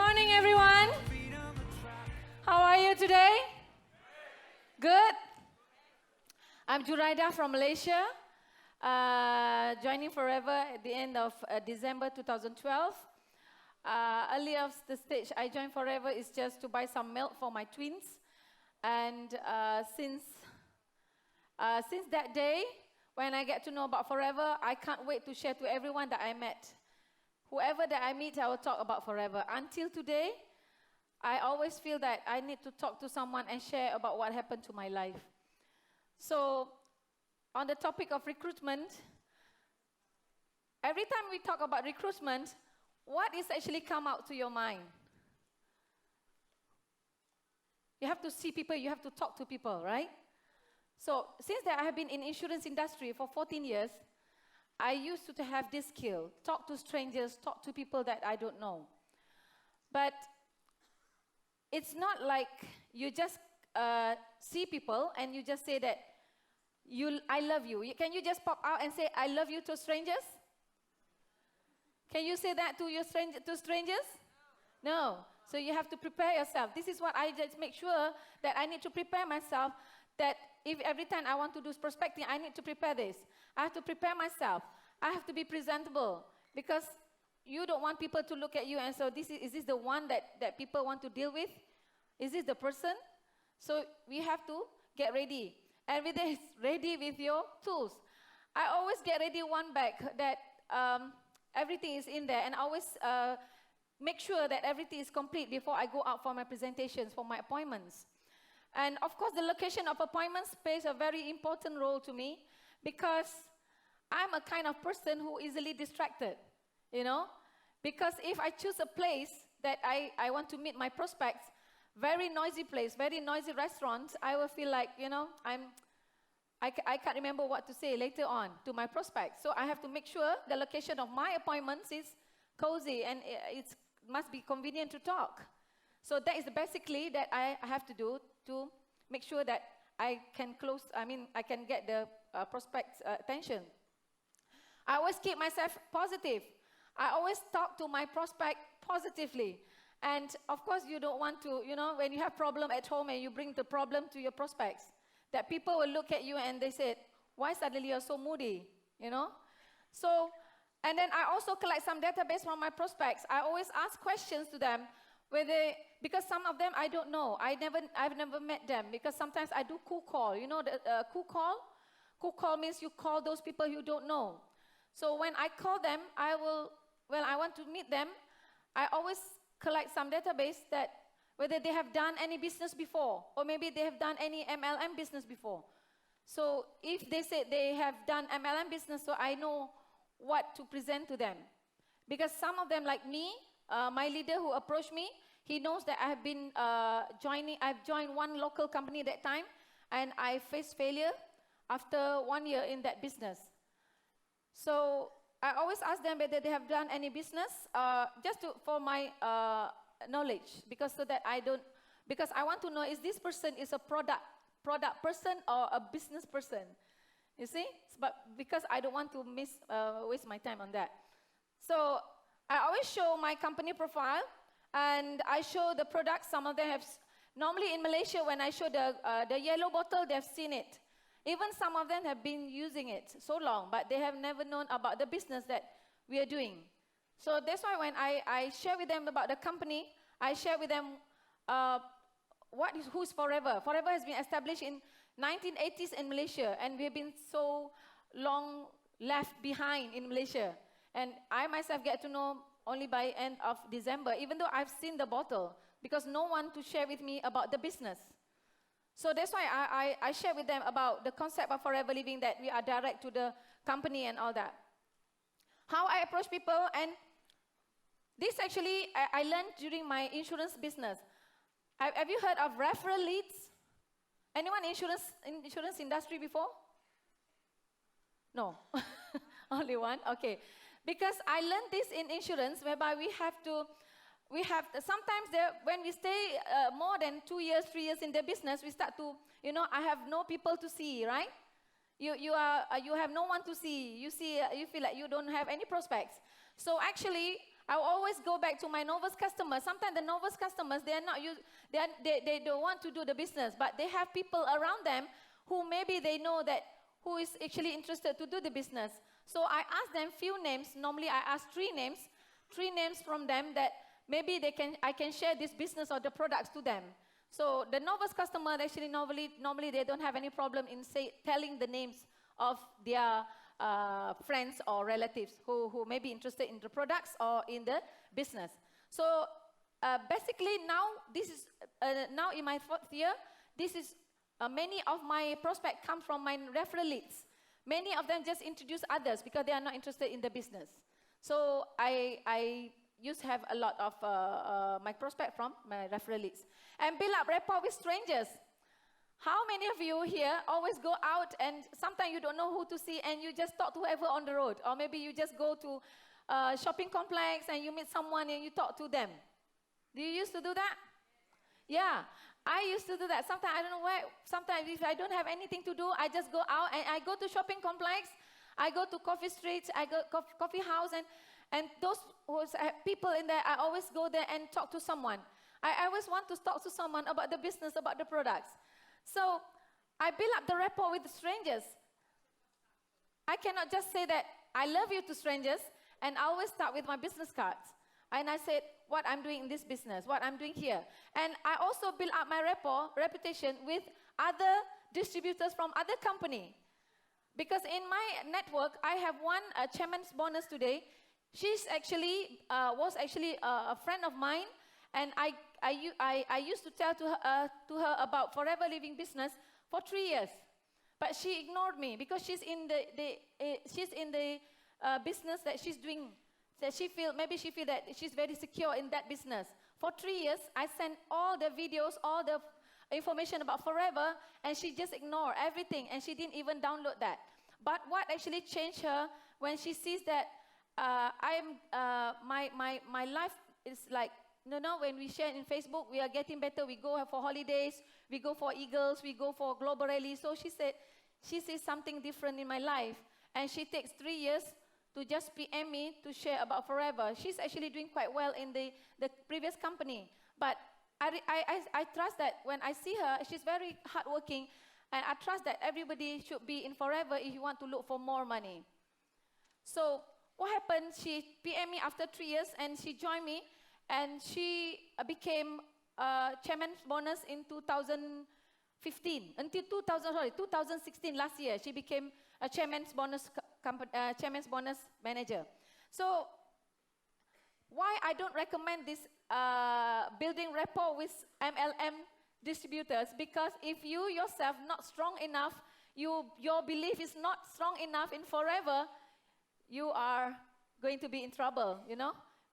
morning, everyone. How are you today? Good? I'm Juraida from Malaysia, joining Forever at the end of December 2012. Early off the stage, I joined Forever is just to buy some milk for my twins. And since that day, when I get to know about Forever, I can't wait to share to everyone that I met. Whoever that I meet, I will talk about Forever. Until today, I always feel that I need to talk to someone and share about what happened to my life. So, on the topic of recruitment, every time we talk about recruitment, what is actually come out to your mind? You have to see people, you have to talk to people, right? So, since that I have been in insurance industry for 14 years, I used to have this skill, talk to strangers, talk to people that I don't know. But it's not like you just see people and you just say that, I love you. Can you just pop out and say, I love you to strangers? Can you say that to strangers? No. So you have to prepare yourself. This is what I just make sure that I need to prepare myself, that if every time I want to do prospecting, I need to prepare this. I have to prepare myself. I have to be presentable because you don't want people to look at you and so is this the one that people want to deal with? Is this the person? So we have to get ready. Every day is ready with your tools. I always get ready one bag that everything is in there, and I always make sure that everything is complete before I go out for my presentations, for my appointments. And of course, the location of appointments plays a very important role to me because I'm a kind of person who easily distracted, you know? Because if I choose a place that I want to meet my prospects, very noisy place, very noisy restaurant, I will feel like, you know, I can't remember what to say later on to my prospects. So I have to make sure the location of my appointments is cozy and it must be convenient to talk. So that is basically that I have to do to make sure that I can get the prospect's attention. I always keep myself positive. I always talk to my prospect positively. And of course, you don't want to, you know, when you have problem at home and you bring the problem to your prospects, that people will look at you and they say, why suddenly you're so moody, you know? So, and then I also collect some database from my prospects. I always ask questions to them, because some of them I don't know. I've never met them because sometimes I do cold call. You know the cold call? Cold call means you call those people you don't know. So when I call them, I want to meet them, I always collect some database that whether they have done any business before or maybe they have done any MLM business before. So if they say they have done MLM business, so I know what to present to them. Because some of them, like me, my leader who approached me, he knows that I have been I've joined one local company that time, and I faced failure after 1 year in that business. So I always ask them whether they have done any business, for my knowledge, because I want to know, is this person is a product person or a business person? You see? But because I don't want to waste my time on that. So I always show my company profile, and I show the products. Some of them have, normally in Malaysia, when I show the yellow bottle, they've seen it. Even some of them have been using it so long, but they have never known about the business that we are doing. So that's why when I share with them about the company, I share with them who's Forever. Forever has been established in 1980s in Malaysia, and we have been so long left behind in Malaysia. And I myself get to know only by end of December, even though I've seen the bottle, because no one to share with me about the business. So that's why I share with them about the concept of Forever Living, that we are direct to the company and all that. How I approach people, and this actually I learned during my insurance business. Have you heard of referral leads? Anyone in insurance industry before? No, only one. Okay, because I learned this in insurance, whereby sometimes when we stay more than 2 years, 3 years in the business, we start to, you know, I have no people to see, right? You have no one to see. You feel like you don't have any prospects. So actually, I always go back to my novice customers. Sometimes the novice customers, they don't want to do the business, but they have people around them who maybe they know that who is actually interested to do the business. So I ask them few names. Normally I ask three names from them that maybe I can share this business or the products to them. So the novice customer actually normally they don't have any problem in telling the names of their friends or relatives who may be interested in the products or in the business. So basically now this is now in my 4th year, this is many of my prospects come from my referral leads. Many of them just introduce others because they are not interested in the business. So I used to have a lot of my prospect from my referral leads. And build up rapport with strangers. How many of you here always go out and sometimes you don't know who to see and you just talk to whoever on the road? Or maybe you just go to a shopping complex and you meet someone and you talk to them. Do you used to do that? Yeah, I used to do that. Sometimes I don't know why. Sometimes if I don't have anything to do, I just go out and I go to shopping complex. I go to coffee streets. I go coffee house and those people in there, I always go there and talk to someone. I always want to talk to someone about the business, about the products. So I build up the rapport with the strangers. I cannot just say that I love you to strangers, and I always start with my business cards. And I said what I'm doing in this business, what I'm doing here. And I also build up my reputation with other distributors from other company. Because in my network, I have one chairman's bonus today. She's actually, was actually a friend of mine, and I used to tell to her about Forever Living business for 3 years. But she ignored me because she's in the business that she's doing. That maybe she feel that she's very secure in that business. For 3 years, I sent all the videos, all the information about Forever, and she just ignored everything, and she didn't even download that. But what actually changed her when she sees that my life is like, when we share in Facebook, we are getting better. We go for holidays, we go for Eagles, we go for global rally. So she sees something different in my life, and she takes 3 years to just PM me to share about Forever. She's actually doing quite well in the previous company. But I trust that when I see her, she's very hardworking, and I trust that everybody should be in Forever if you want to look for more money. So what happened, she PM me after 3 years, and she joined me, and she became chairman's bonus in 2015. Until 2016, last year, she became a chairman's bonus manager. So why I don't recommend this building rapport with MLM distributors? Because if you yourself not strong enough, your belief is not strong enough in Forever, you are going to be in trouble,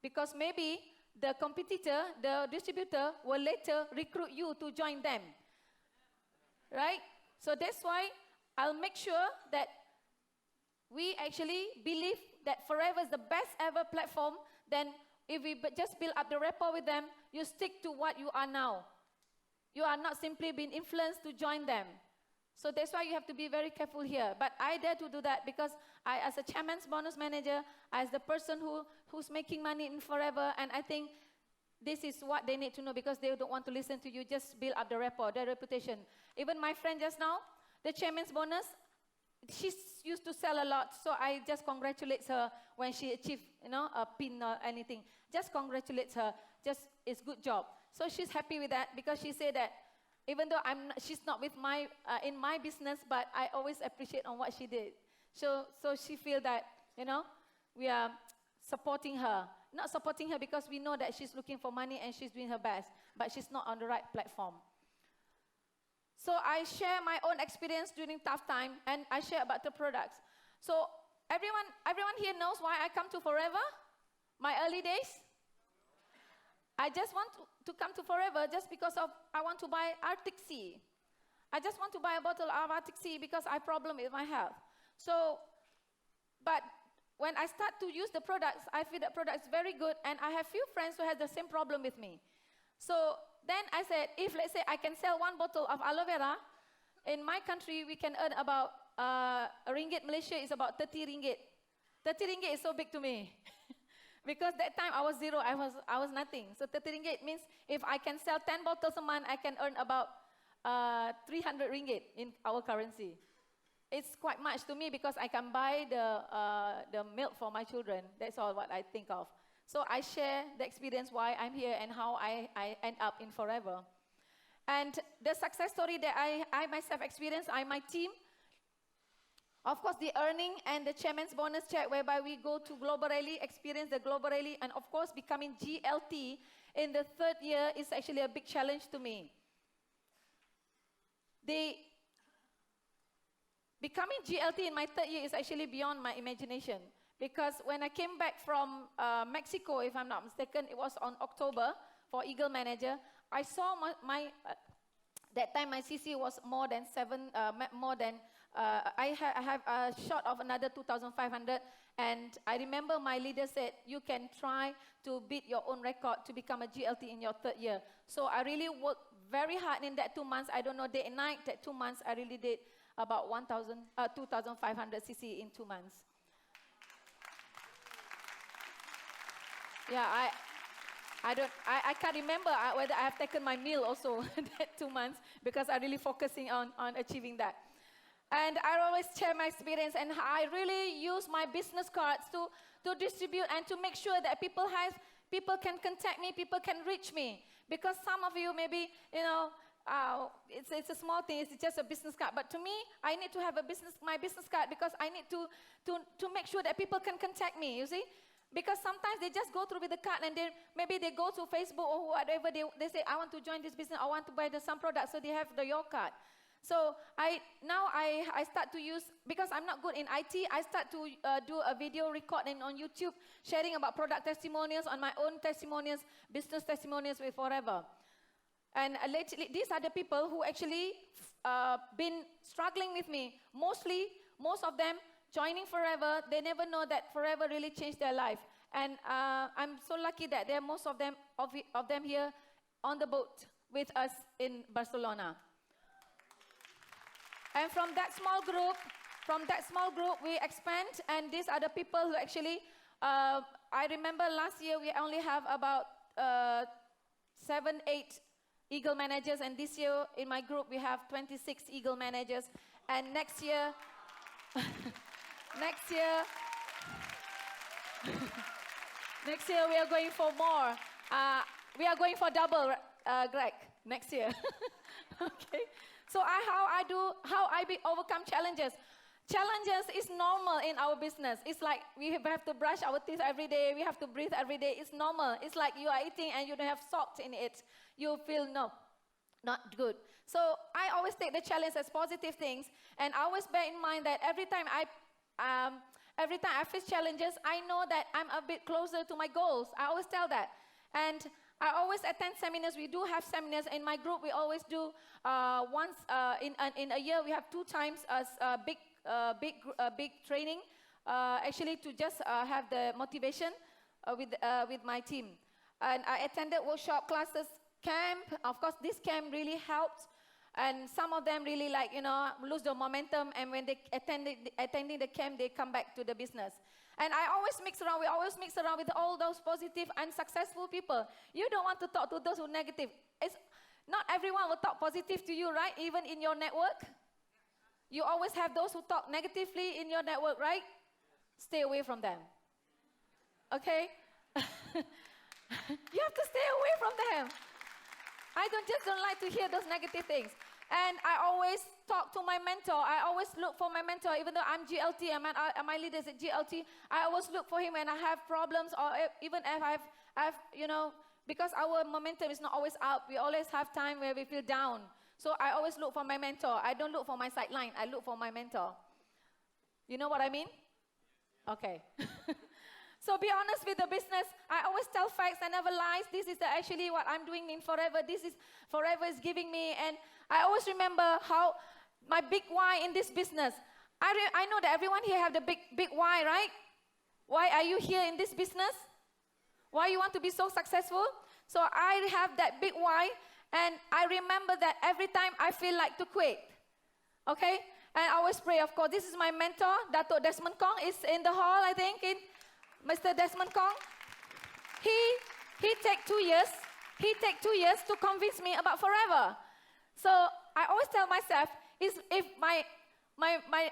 because maybe the competitor, the distributor, will later recruit you to join them, right? So that's why I'll make sure that we actually believe that Forever is the best ever platform. Then if we just build up the rapport with them, you stick to what you are now. You are not simply being influenced to join them. So that's why you have to be very careful here. But I dare to do that because I, as a chairman's bonus manager, as the person who's making money in Forever, and I think this is what they need to know because they don't want to listen to you. Just build up the rapport, their reputation. Even my friend just now, the chairman's bonus, she used to sell a lot, so I just congratulate her when she achieved, a pin or anything. Just congratulate her. It's good job. So she's happy with that because she said that even though she's not with in my business, but I always appreciate on what she did. So she feel that, we are supporting her. Not supporting her because we know that she's looking for money and she's doing her best, but she's not on the right platform. So I share my own experience during tough time, and I share about the products. So everyone here knows why I come to Forever? My early days? I just want to come to Forever just because I want to buy Arctic Sea. I just want to buy a bottle of Arctic Sea because I have a problem with my health. So, but when I start to use the products, I feel that product is very good, and I have few friends who have the same problem with me. So then I said, if let's say I can sell one bottle of aloe vera, in my country we can earn about a ringgit. Malaysia is about 30 ringgit. 30 ringgit is so big to me. Because that time I was zero, I was nothing. So 30 ringgit means if I can sell 10 bottles a month, I can earn about 300 ringgit in our currency. It's quite much to me because I can buy the milk for my children. That's all what I think of. So I share the experience why I'm here and how I end up in Forever. And the success story that I myself experienced, my team, of course, the earning and the chairman's bonus check, whereby we go to Global Rally, experience the Global Rally, and of course, becoming GLT in the 3rd year is actually a big challenge to me. Becoming GLT in my 3rd year is actually beyond my imagination. Because when I came back from Mexico, if I'm not mistaken, it was on October for Eagle Manager, I saw that time my CC was more than I have a short of another 2,500, and I remember my leader said, you can try to beat your own record to become a GLT in your 3rd year. So I really worked very hard in that 2 months. I don't know, day and night, that 2 months, I really did about 2,500 CC in 2 months. Yeah, I can't remember whether I have taken my meal also that 2 months because I'm really focusing on achieving that. And I always share my experience, and I really use my business cards to distribute and to make sure that people can contact me, people can reach me. Because some of you maybe, it's a small thing, it's just a business card. But to me, I need to have my business card because I need to make sure that people can contact me, you see. Because sometimes they just go through with the card and maybe they go to Facebook or whatever, they say, I want to join this business, I want to buy some product, so they have your card. So now I start to use, because I'm not good in IT, I start to do a video recording on YouTube, sharing about product testimonials, on my own testimonials, business testimonials with Forever. And lately, these are the people who actually been struggling with me. Most of them joining Forever, they never know that Forever really changed their life. And I'm so lucky that there are most of them here on the boat with us in Barcelona. And from that small group, we expand, and these are the people who actually, I remember last year we only have about 7, 8 Eagle managers, and this year in my group we have 26 Eagle managers, and next year, next year we are going for more. We are going for double, Greg, next year. Okay. So how I overcome challenges. Challenges is normal in our business. It's like we have to brush our teeth every day. We have to breathe every day. It's normal. It's like you are eating and you don't have salt in it. You feel not good. So I always take the challenge as positive things, and I always bear in mind that every time I face challenges, I know that I'm a bit closer to my goals. I always tell that. And I always attend seminars. We do have seminars in my group. We always do once in a year. We have 2 times a big training, actually to just have the motivation with my team. And I attended workshop, classes, camp. Of course, this camp really helped. And some of them really lose the momentum. And when they attending the camp, they come back to the business. And we always mix around with all those positive and successful people. You don't want to talk to those who are negative. Not everyone will talk positive to you, right? Even in your network. You always have those who talk negatively in your network, right? Stay away from them. Okay? You have to stay away from them. I don't like to hear those negative things. And I always talk to my mentor. I always look for my mentor, even though I'm GLT and my leader is at GLT. I always look for him when I have problems, or even if I've because our momentum is not always up. We always have time where we feel down. So I always look for my mentor. I don't look for my sideline. I look for my mentor. You know what I mean? Okay. So be honest with the business. I always tell facts. I never lies. This is actually what I'm doing in Forever. Forever is giving me. And I always remember how my big why in this business. I know that everyone here have the big why, right? Why are you here in this business? Why you want to be so successful? So I have that big why. And I remember that every time I feel like to quit. Okay? And I always pray, of course. This is my mentor, Dato Desmond Kong, is in the hall, I think. Mr. Desmond Kong. he take 2 years. He take 2 years to convince me about forever. So I always tell myself, if my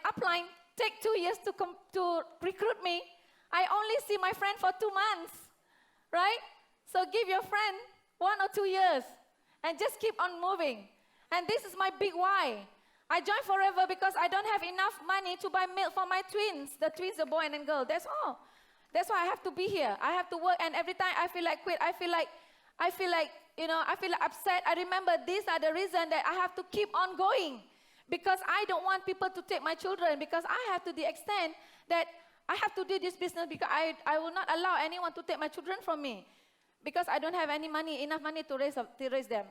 upline take 2 years to recruit me, I only see my friend for 2 months, right? So give your friend 1 or 2 years and just keep on moving. And this is my big why. I joined Forever because I don't have enough money to buy milk for my twins. The twins, a boy and a girl. That's all. That's why I have to be here. I have to work, and every time I feel like quit, I feel like upset. I remember these are the reason that I have to keep on going, because I don't want people to take my children, because I have to the extent that I have to do this business because I will not allow anyone to take my children from me, because I don't have enough money to raise them.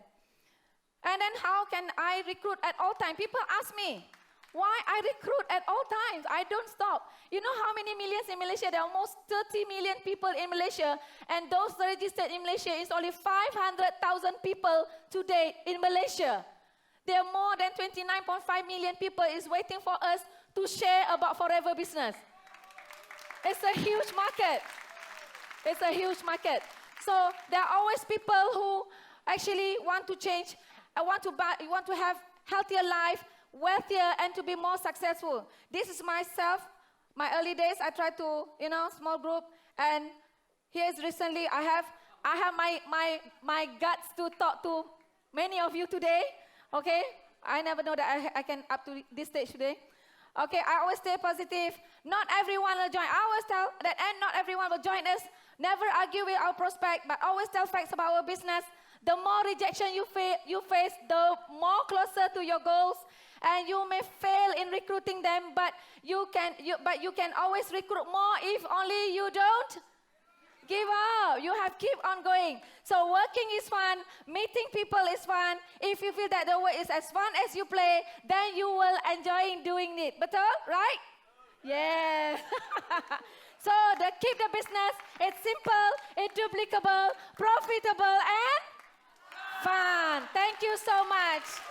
And then how can I recruit at all times? People ask me, why I recruit at all times? I don't stop. You know how many millions in Malaysia? There are almost 30 million people in Malaysia, and those registered in Malaysia is only 500,000 people today in Malaysia. There are more than 29.5 million people is waiting for us to share about Forever business. It's a huge market. It's a huge market. So there are always people who actually want to change, want to have healthier life, wealthier, and to be more successful. This is myself, my early days. I tried to, small group, and here's recently I have my guts to talk to many of you today. Okay, I never know that I can up to this stage today. Okay, I always stay positive. Not everyone will join. I always tell that, and not everyone will join us. Never argue with our prospect, but always tell facts about our business. The more rejection you face, the more closer to your goals. And you may fail in recruiting them, but you can always recruit more if only you don't give up. You have keep on going. So working is fun. Meeting people is fun. If you feel that the work is as fun as you play, then you will enjoy doing it. Betul? Right? Yeah. So keep the business. It's simple, it's duplicable, profitable, and fun. Thank you so much.